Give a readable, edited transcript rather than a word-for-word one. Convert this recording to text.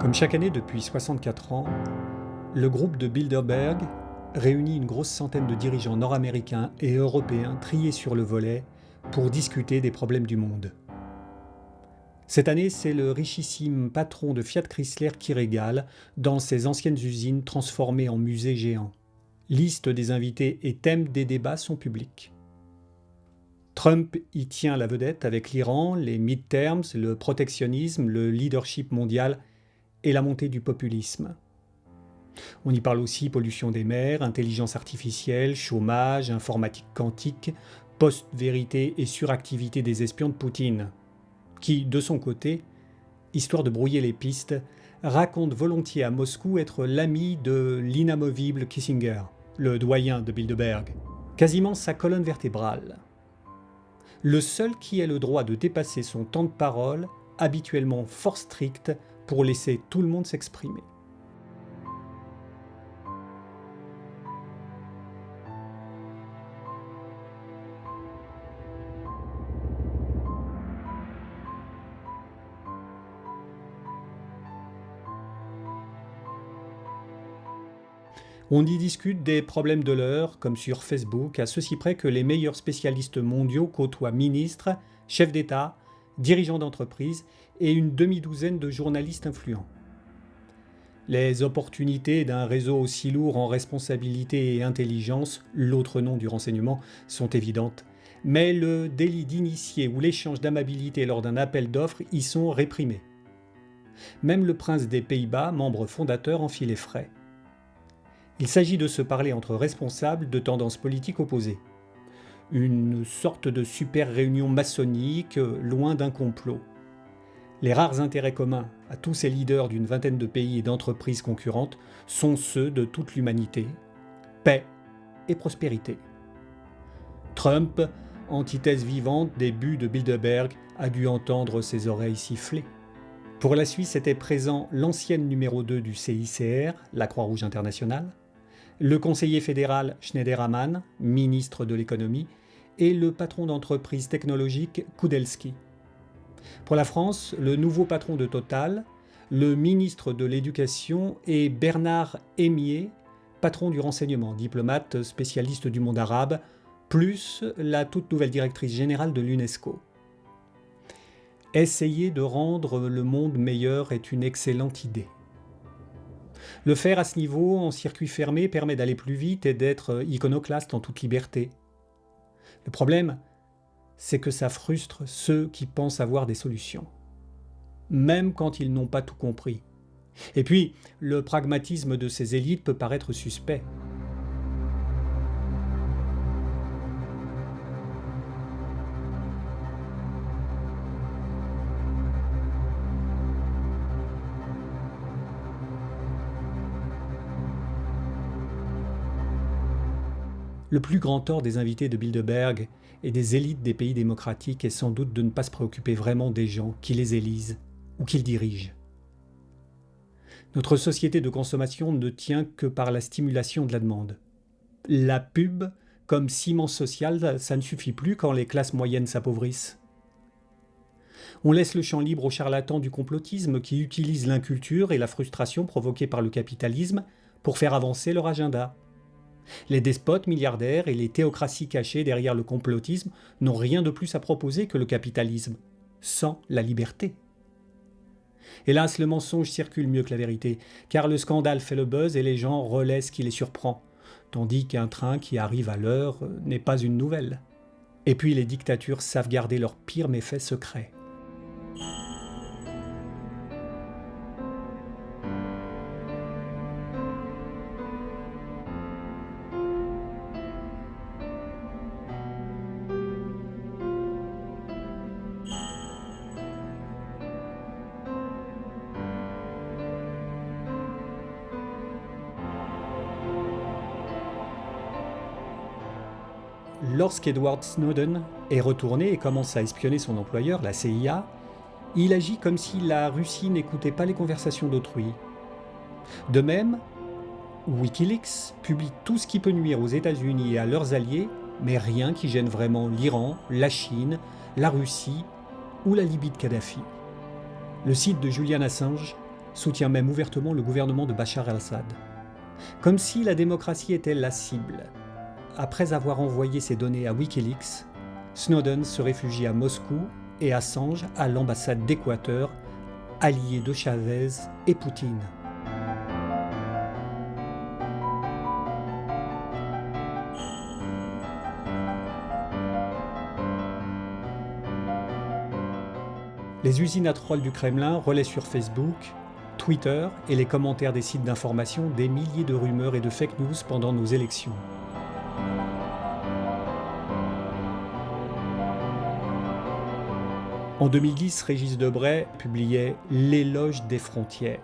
Comme chaque année depuis 64 ans, le groupe de Bilderberg réunit une grosse centaine de dirigeants nord-américains et européens triés sur le volet pour discuter des problèmes du monde. Cette année, c'est le richissime patron de Fiat Chrysler qui régale dans ses anciennes usines transformées en musées géants. Liste des invités et thèmes des débats sont publics. Trump y tient la vedette avec l'Iran, les midterms, le protectionnisme, le leadership mondial et la montée du populisme. On y parle aussi pollution des mers, intelligence artificielle, chômage, informatique quantique, post-vérité et suractivité des espions de Poutine, qui, de son côté, histoire de brouiller les pistes, raconte volontiers à Moscou être l'ami de l'inamovible Kissinger, le doyen de Bilderberg, quasiment sa colonne vertébrale. Le seul qui ait le droit de dépasser son temps de parole, habituellement fort strict, pour laisser tout le monde s'exprimer. On y discute des problèmes de l'heure, comme sur Facebook, à ceci près que les meilleurs spécialistes mondiaux côtoient ministres, chefs d'État, dirigeants d'entreprise et une demi-douzaine de journalistes influents. Les opportunités d'un réseau aussi lourd en responsabilité et intelligence, l'autre nom du renseignement, sont évidentes, mais le délit d'initié ou l'échange d'amabilité lors d'un appel d'offres y sont réprimés. Même le prince des Pays-Bas, membre fondateur, en fit les frais. Il s'agit de se parler entre responsables de tendances politiques opposées. Une sorte de super réunion maçonnique, loin d'un complot. Les rares intérêts communs à tous ces leaders d'une vingtaine de pays et d'entreprises concurrentes sont ceux de toute l'humanité, paix et prospérité. Trump, antithèse vivante des buts de Bilderberg, a dû entendre ses oreilles siffler. Pour la Suisse était présent l'ancienne numéro 2 du CICR, la Croix-Rouge internationale, le conseiller fédéral Schneider Ammann, ministre de l'économie, et le patron d'entreprise technologique Kudelski. Pour la France, le nouveau patron de Total, le ministre de l'Éducation et Bernard Hémier, patron du renseignement, diplomate spécialiste du monde arabe, plus la toute nouvelle directrice générale de l'UNESCO. Essayer de rendre le monde meilleur est une excellente idée. Le faire à ce niveau, en circuit fermé, permet d'aller plus vite et d'être iconoclaste en toute liberté. Le problème, c'est que ça frustre ceux qui pensent avoir des solutions, même quand ils n'ont pas tout compris. Et puis, le pragmatisme de ces élites peut paraître suspect. Le plus grand tort des invités de Bilderberg et des élites des pays démocratiques est sans doute de ne pas se préoccuper vraiment des gens qui les élisent ou qui les dirigent. Notre société de consommation ne tient que par la stimulation de la demande. La pub, comme ciment social, ça ne suffit plus quand les classes moyennes s'appauvrissent. On laisse le champ libre aux charlatans du complotisme qui utilisent l'inculture et la frustration provoquée par le capitalisme pour faire avancer leur agenda. Les despotes milliardaires et les théocraties cachées derrière le complotisme n'ont rien de plus à proposer que le capitalisme, sans la liberté. Hélas, le mensonge circule mieux que la vérité, car le scandale fait le buzz et les gens relaient ce qui les surprend, tandis qu'un train qui arrive à l'heure n'est pas une nouvelle. Et puis les dictatures savent garder leurs pires méfaits secrets. Lorsqu'Edward Snowden est retourné et commence à espionner son employeur, la CIA, il agit comme si la Russie n'écoutait pas les conversations d'autrui. De même, Wikileaks publie tout ce qui peut nuire aux États-Unis et à leurs alliés, mais rien qui gêne vraiment l'Iran, la Chine, la Russie ou la Libye de Kadhafi. Le site de Julian Assange soutient même ouvertement le gouvernement de Bachar el-Assad. Comme si la démocratie était la cible. Après avoir envoyé ses données à Wikileaks, Snowden se réfugie à Moscou et Assange à l'ambassade d'Équateur, allié de Chavez et Poutine. Les usines à trolls du Kremlin relaient sur Facebook, Twitter et les commentaires des sites d'information des milliers de rumeurs et de fake news pendant nos élections. En 2010, Régis Debray publiait « L'éloge des frontières ».